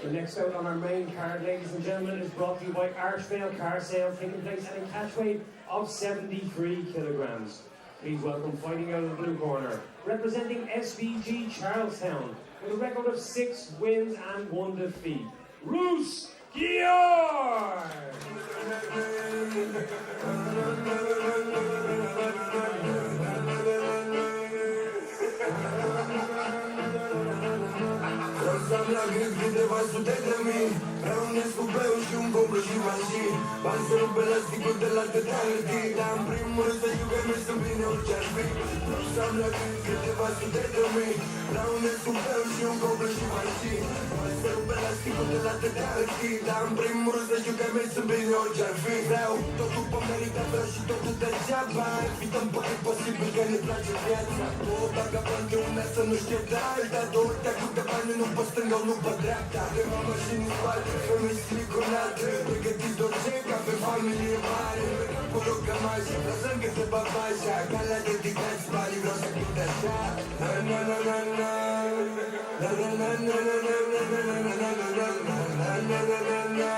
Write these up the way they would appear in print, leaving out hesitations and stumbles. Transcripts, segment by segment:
The next out on our main card, ladies and gentlemen, is brought to you by Archvale Car Sale, taking place at a catch weight of 73 kilograms. Please welcome, fighting out of the blue corner, representing SVG Charlestown, with a record of 6 wins and 1 defeat, Rus Gheorghe! La grip de vasul de mi Răunesc cu beu și un coblu și mașini Bani să rupe lasticul de la tetrality Dar în primul rând să iubim și să bine orice-ar fi Răusam la grip de vasul de mi Răunesc cu beu și un coblu și mașini Bani să rupe lasticul de la tetrality Dar în primul rând să iubim și să bine orice-ar fi Vreau totul pe merită, vreau și totul degeaba Evităm pe cât posibil că ne place viața Două vagabani de una să nu știe de alta Două teacuri de bani nu pe stânga, nu pe dreapta De mamă și în spate, femei siliconate Pregătiți orice ca pe familie mare Cu rogămașă, lăsăm că se bavașa Ca la dedicați banii vreau să cânt așa Na na na na na Na na na na na na na na na na na na na na na na na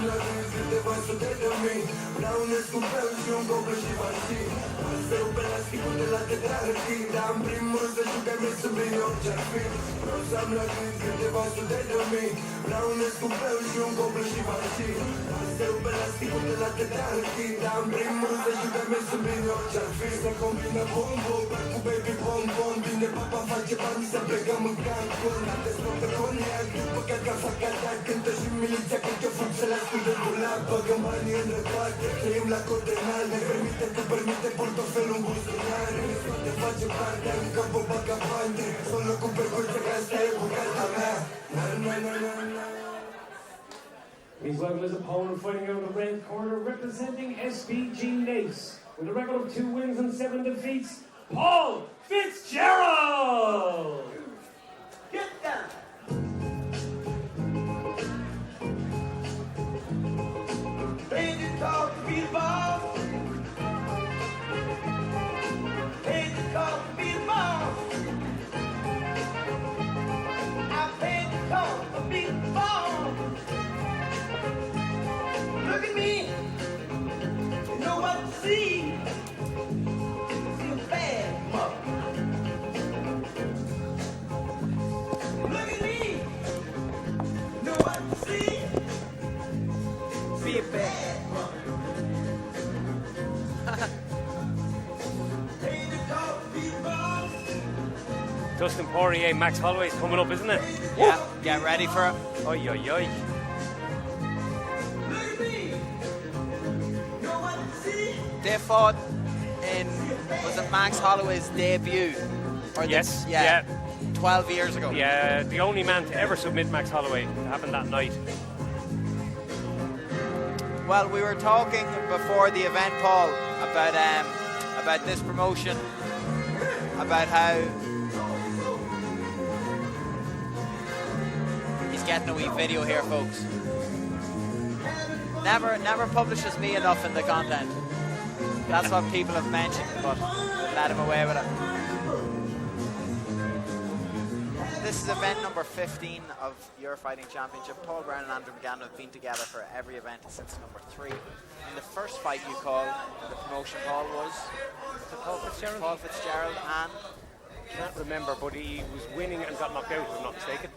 la zi câteva sute de mii Vreau un escupeu și un coblu și mașini Să rupe lasticul de la tetrality Dar în primul rând să jucăm și să bine orice-ar fi Vreau să am la zi câteva sute de mii Vreau un escupeu și un coblu și mașini Să rupe lasticul de la tetrality Dar în primul rând să jucăm și să bine orice-ar fi Să combină bom-bom cu baby bom-bom Bine papa face bani să plecăm în Cancun Ate-ți pe coniac după caca fac atac Cântă și miliția când te fug să le ascult de dulap Băgăm banii în răcoate, trăim la cote înalte Permite că permite portofelul în buzunare Ne scoate face parte, aruncă pe bacapante Sunt locul pe colțe că asta e bucata mea Na na na na na Please welcome his opponent, fighting out of the red corner, representing SVG Naas, with a record of 2 wins and 7 defeats, Paul Fitzgerald! Get down! Paid the call to be the boss. Paid the call to be the boss. I paid the call to be the boss. Look at me, you know what to see. See a bad mother. Look at me, you know what to see. See a bad mother. Paid the call to be the boss. Dustin Poirier, Max Holloway's coming up, isn't it? Yeah, get ready for it. Oi, oi, oi. They fought in, was it Max Holloway's debut? Or Yes, yeah, 12 years ago. Yeah, the only man to ever submit Max Holloway. It happened that night. Well, we were talking before the event, Paul, about this promotion, about how he's getting a wee video here, folks. Never publishes me enough in the content. That's what people have mentioned, but let him away with it. This is event number 15 of Your Fighting Championship. Paul Brown and Andrew McGann have been together for every event since number 3. In the first fight you called, the promotion call was Paul Fitzgerald? Paul Fitzgerald and Can't remember, but he was winning and got knocked out, if I'm not mistaken.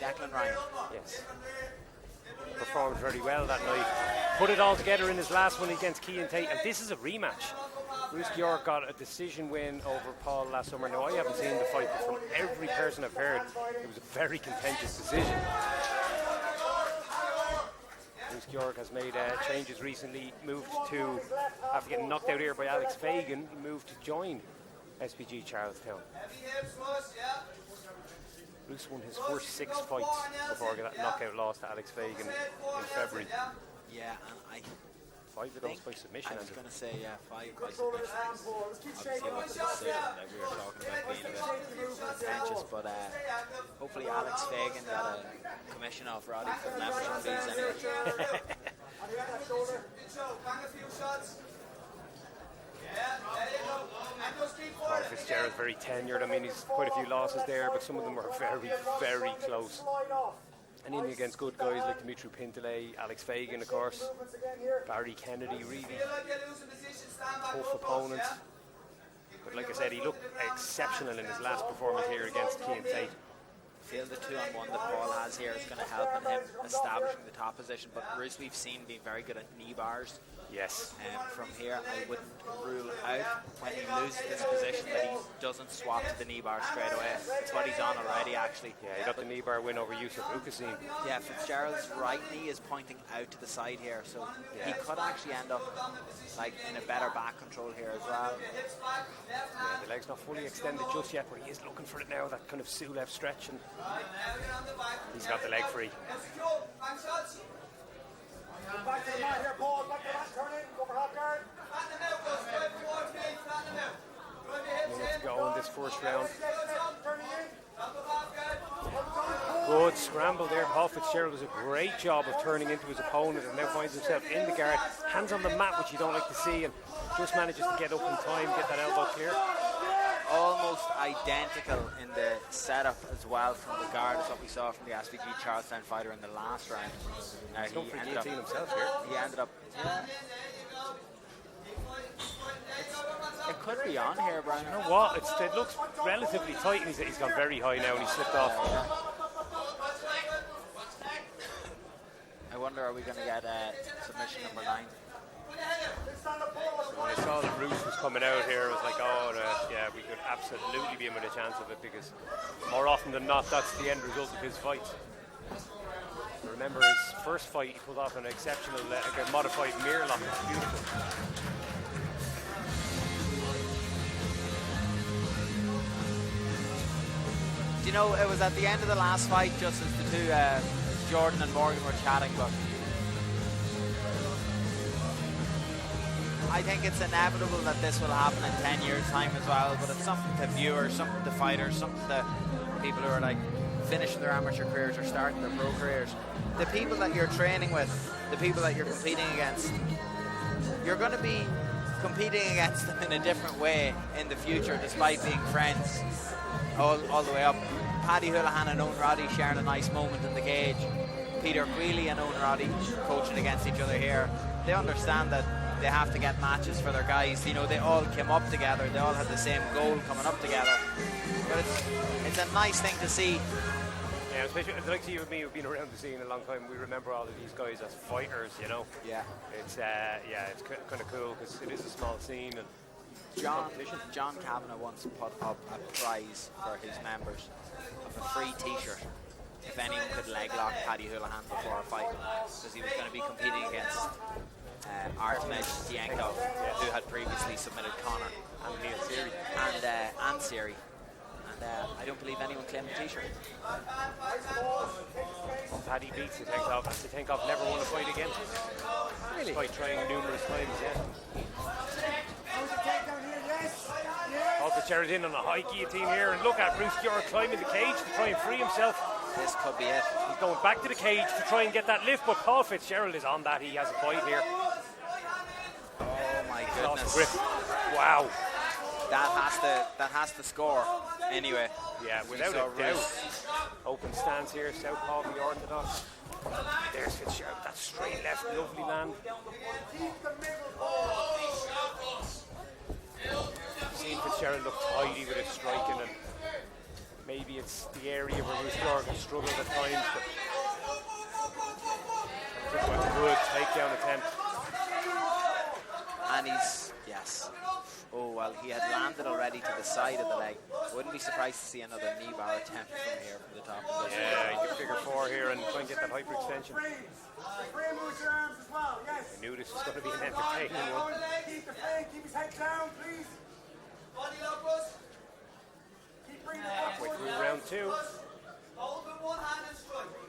Declan Ryan. Yes. Performed very well that night. Put it all together in his last one against Keane Tate, and this is a rematch. Rus Gheorghe got a decision win over Paul last summer. Now, I haven't seen the fight, but from every person I've heard, it was a very contentious decision. Rus Gheorghe has made changes recently, moved to, after getting knocked out here by Alex Fagan, he moved to join SPG Charlestown. Rus won his first 6 fights before that knockout loss to Alex Fagan in February. Yeah, and I 5 of those by submission. I was going to say, yeah, 5 by submission. Obviously, what the decision that we were talking about being a bit contentious, but hopefully Alex Fagan got a commission off Roddy for membership fees anyway. Yeah, Paul Fitzgerald, very tenured. I mean, he's quite a few losses there, but some of them were very, very close. And in against good guys like Dimitri Pintele, Alex Fagan, of course, Barry Kennedy, really tough opponents. But like I said, he looked exceptional in his last performance here against Cian Tate. I feel the 2-on-1 that Paul has here is going to help in him establishing the top position, but Rus we've seen being very good at knee bars. Yes. From here, I wouldn't rule out when he loses this position that he doesn't swap to the knee bar straight away. It's what he's on already, actually. Yeah, he got the knee bar win over Yusuf Ukasim. Yeah, Fitzgerald's right knee is pointing out to the side here, so he could actually end up like in a better back control here as well. Yeah, the leg's not fully extended just yet, but he is looking for it now, that kind of Sioux left stretch, and he's got the leg free. Back to the mat here, Paul. Back to the mat, turn in, go for half guard. Minutes to go in this first round. Turning in. Good scramble there. Paul Fitzgerald does a great job of turning into his opponent and now finds himself in the guard. Hands on the mat, which you don't like to see, and just manages to get up in time, get that elbow clear. Almost identical in the setup as well from the guard as what we saw from the SVG Charlestown fighter in the last round. He's going for guillotine himself here. He ended up, it could be on here, Brian. You know what? It looks relatively tight, and he's gone very high now, and he slipped off. I wonder, are we going to get submission number 9? When I saw that Rus was coming out here, I was like, oh, yeah, we could absolutely be in with a chance of it, because more often than not, that's the end result of his fights. Remember his first fight, he pulled off an exceptional modified mirror lock. It's beautiful. Do you know, it was at the end of the last fight, just as the two, Jordan and Morgan, were chatting, but I think it's inevitable that this will happen in 10 years' time as well, but it's something to viewers, something to fighters, something to people who are like finishing their amateur careers or starting their pro careers. The people that you're training with, the people that you're competing against, you're going to be competing against them in a different way in the future, despite being friends all the way up. Paddy Houlihan and Owen Roddy sharing a nice moment in the cage. Peter Queally and Owen Roddy coaching against each other here. They understand that they have to get matches for their guys. You know, they all came up together. They all had the same goal coming up together. But it's a nice thing to see. Yeah, especially like you and me, who've been around the scene a long time. We remember all of these guys as fighters. You know. Yeah. It's it's kind of cool because it is a small scene and John Kavanagh once put up a prize for his members of a free T-shirt if anyone could leg lock Paddy Houlihan before a fight, because he was going to be competing against Artemis Dienko, who had previously submitted Connor and Neil Siri and Siri. And I don't believe anyone claimed the T-shirt. Paddy beats Titenkov. Titenkov never won a fight again. Really? Despite trying numerous times, Paul Fitzgerald in on a high guillotine here, and look at Rus Gheorghe climbing the cage to try and free himself. This could be it. He's going back to the cage to try and get that lift, but Paul Fitzgerald is on that. He has a fight here. Oh my Lost goodness! grip. Wow. That has to score anyway. Yeah, without a doubt. Open stance here, southpaw the orthodox. There's Fitzgerald. That straight left, lovely land. I've seen Fitzgerald look tidy with his striking, and maybe it's the area where Rus Gheorghe struggled at times, but it was a good takedown attempt. And yes. Oh, well, he had landed already to the side of the leg. Wouldn't be surprised to see another knee bar attempt from here, from the top of this. Yeah, you can figure 4 here and try and get that hyperextension. I knew this was going to be an entertaining one. Keep the frame, keep his head down, please. Halfway through round 2.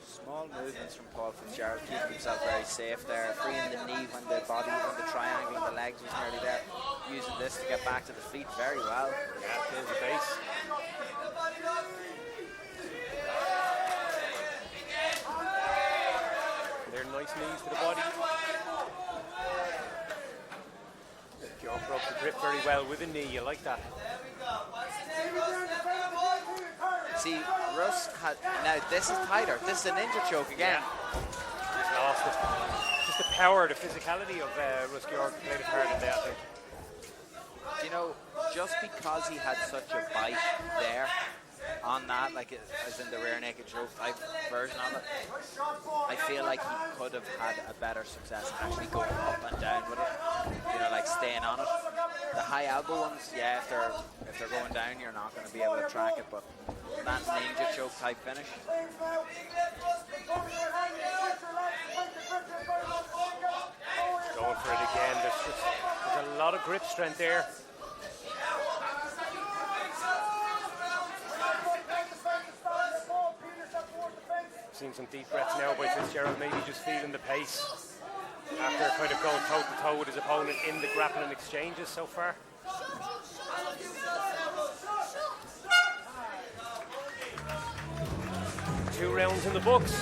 Small movements from Paul Fitzgerald, keeping himself very safe there, freeing the knee when the triangle and the legs was nearly there, using this to get back to the feet very well. Yeah, there's the base. They're nice knees to the body. Gheorghe broke the grip very well with a knee. You like that? See, Rus had, now this is tighter. This is a ninja choke again. He's lost it. Just the power, the physicality of Rus Gheorghe played a part in that, I think. Do you know, just because he had such a bite there on that, like as in the rear naked choke type version of it, I feel like he could have had a better success actually going up and down with it. You know, like staying on it. The high elbow ones, yeah, if they're going down, you're not going to be able to track it. But that ninja choke type finish. Going for it again. There's a lot of grip strength there. Seeing some deep breaths now by Fitzgerald, maybe just feeling the pace after kind of going toe to toe with his opponent in the grappling exchanges so far. 2 rounds in the books.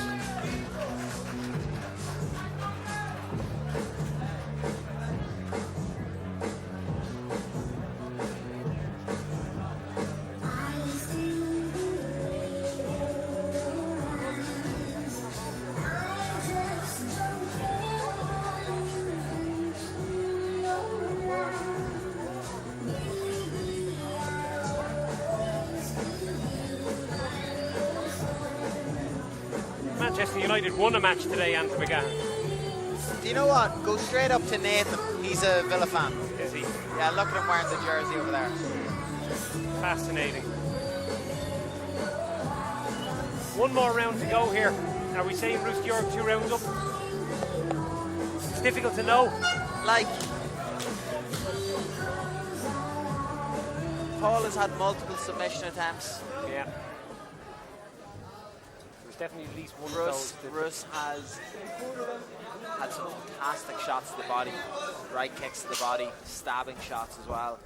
Manchester United won a match today, Andrew McGann. Do you know what? Go straight up to Nathan. He's a Villa fan. Is he? Yeah, look at him wearing the jersey over there. Fascinating. One more round to go here. Are we saying Rus Gheorghe 2 rounds up? It's difficult to know. Like, Paul has had multiple submission attempts. Yeah. There's definitely at least one of those. Rus has had some fantastic shots to the body, right kicks to the body, stabbing shots as well.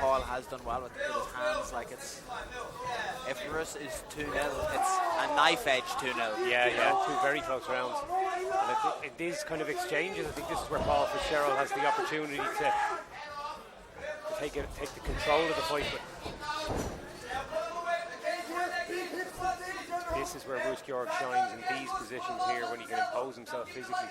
Paul has done well with his hands. Like if Rus is 2-0, it's a knife edge 2-0. Yeah, 2 very close rounds. And it is kind of exchanges. I think this is where Paul Fitzgerald has the opportunity to take the control of the fight. But this is where Rus Gheorghe shines in these positions here when he can impose himself physically.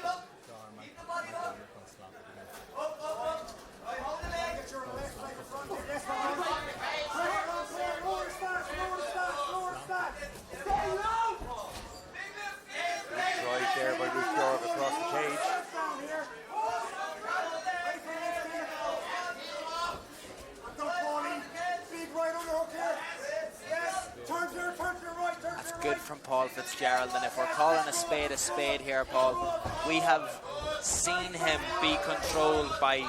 Drive there by Rus Gheorghe across the cage. That's good from Paul Fitzgerald, and if we're calling a spade here, Paul, we have seen him be controlled by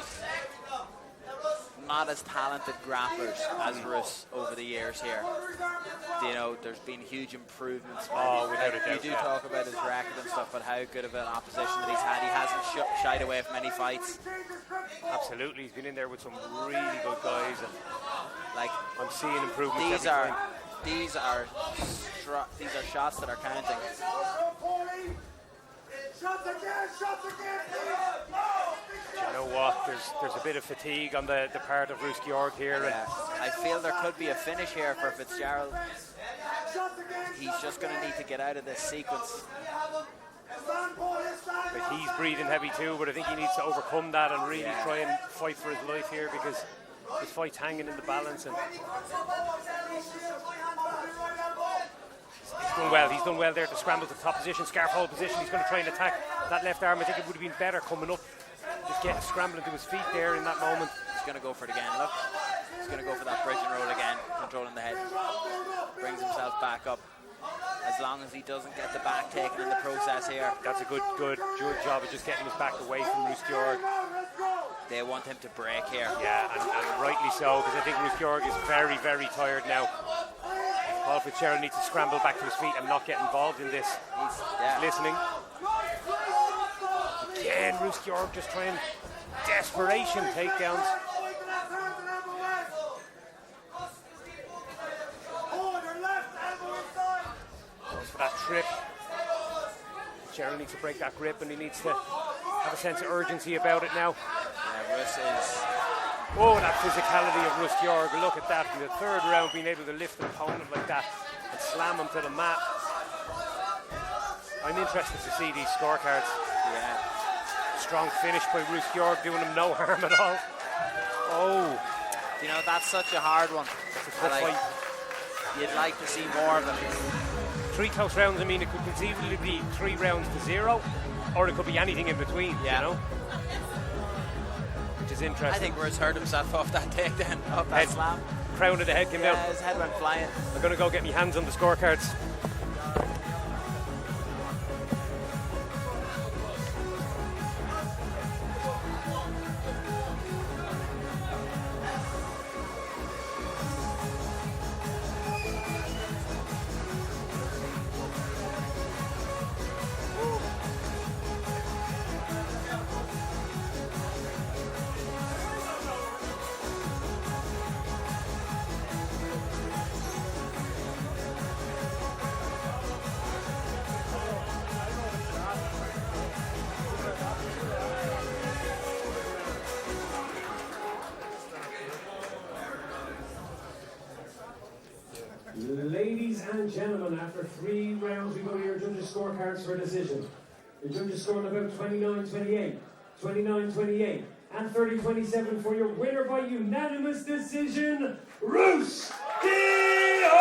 not as talented grapplers as Rus over the years here. You know, there's been huge improvements. Oh, without a doubt. You do talk about his record and stuff, but how good of an opposition that he's had. He hasn't shied away from any fights. Absolutely, he's been in there with some really good guys, and like I'm seeing improvements. These are shots that are counting. You know what? There's a bit of fatigue on the part of Rus Gheorghe here. Yeah. I feel there could be a finish here for Fitzgerald. He's just going to need to get out of this sequence. But he's breathing heavy too, but I think he needs to overcome that and really try and fight for his life here, because his fight's hanging in the balance. And he's done well there to scramble to the top position, scarf hold position. He's going to try and attack that left arm. I think it would have been better coming up, just getting scrambling to his feet there in that moment. He's going to go for it again, look. He's going to go for that bridge and roll again, controlling the head. Brings himself back up. As long as he doesn't get the back taken in the process here. That's a good job of just getting his back away from Rus Gheorghe. They want him to break here. Yeah, and rightly so, because I think Rus Gheorghe is very, very tired now. Paul Fitzgerald needs to scramble back to his feet and not get involved in this. He's listening. Again, Rus Gheorghe just trying desperation takedowns. Goes for that trip. Fitzgerald needs to break that grip, and he needs to have a sense of urgency about it now. Yeah, Rus is Oh, that physicality of Rus Gheorghe. Look at that. In the third round, being able to lift an opponent like that and slam him to the mat. I'm interested to see these scorecards. Yeah. Strong finish by Rus Gheorghe, doing him no harm at all. Oh. You know, that's such a hard one. That's a tough fight. You'd like to see more of it. 3 close rounds, I mean, it could conceivably be 3 rounds to 0, or it could be anything in between, you know? Which is interesting. I think Rus hurt himself off that takedown, off that slam. Crown of the head came down. His head went flying. I'm going to go get my hands on the scorecards. Ladies and gentlemen, after 3 rounds, we go to your judges' scorecards for a decision. The judges scored about 29-28, 29-28, and 30-27 for your winner by unanimous decision, Rus Gheorghe!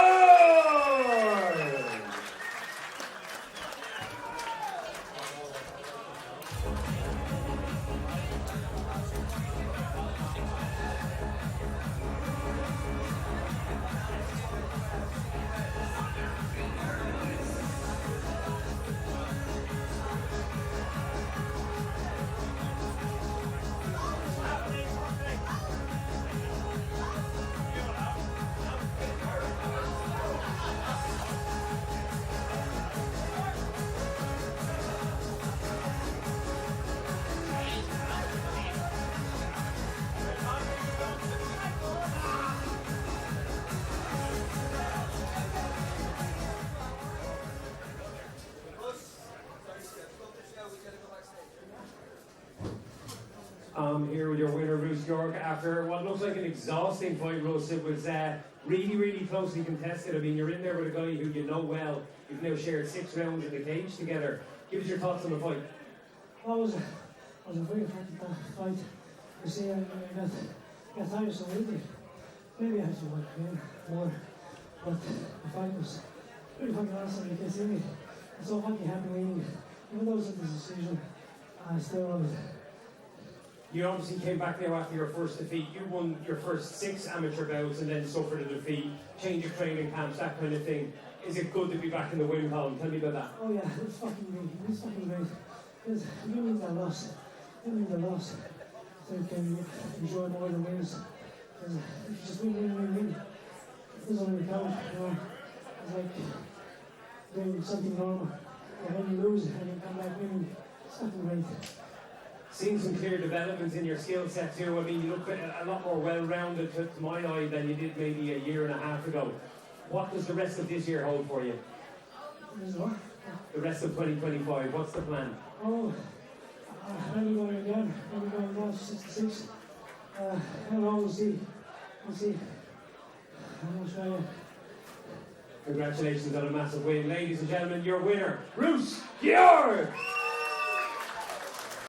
Here with your winner, Rus Gheorghe, after what looks like an exhausting fight, Rus. It was really, really closely contested. I mean, you're in there with a guy who you know well. You've now shared 6 rounds in the cage together. Give us your thoughts on the fight. Well, it was a very effective fight. You see, I got tired so easily. Maybe I should work more. But the fight was pretty fucking awesome. You can see me. I'm so fucking happy winning. Even though it was a decision, I still love it. You obviously came back now after your first defeat. You won your first 6 amateur bouts and then suffered a defeat, change of training camps, that kind of thing. Is it good to be back in the win column? Tell me about that. Oh yeah, it's fucking great. It's fucking great. Because you mean the loss. You mean the loss. So you can enjoy more the wins. Because if you just win. It doesn't really count, you know. It's like doing something normal. And when you lose and you come back winning, it's fucking great. Seen some clear developments in your skill set too. I mean, you look a lot more well-rounded to my eye than you did maybe a year and a half ago. What does the rest of this year hold for you? The rest of 2025, what's the plan? Oh, I'm going again. I'm going down to 66. We'll see. We'll see. I'm going to try it. Congratulations on a massive win. Ladies and gentlemen, your winner, Rus Gheorghe!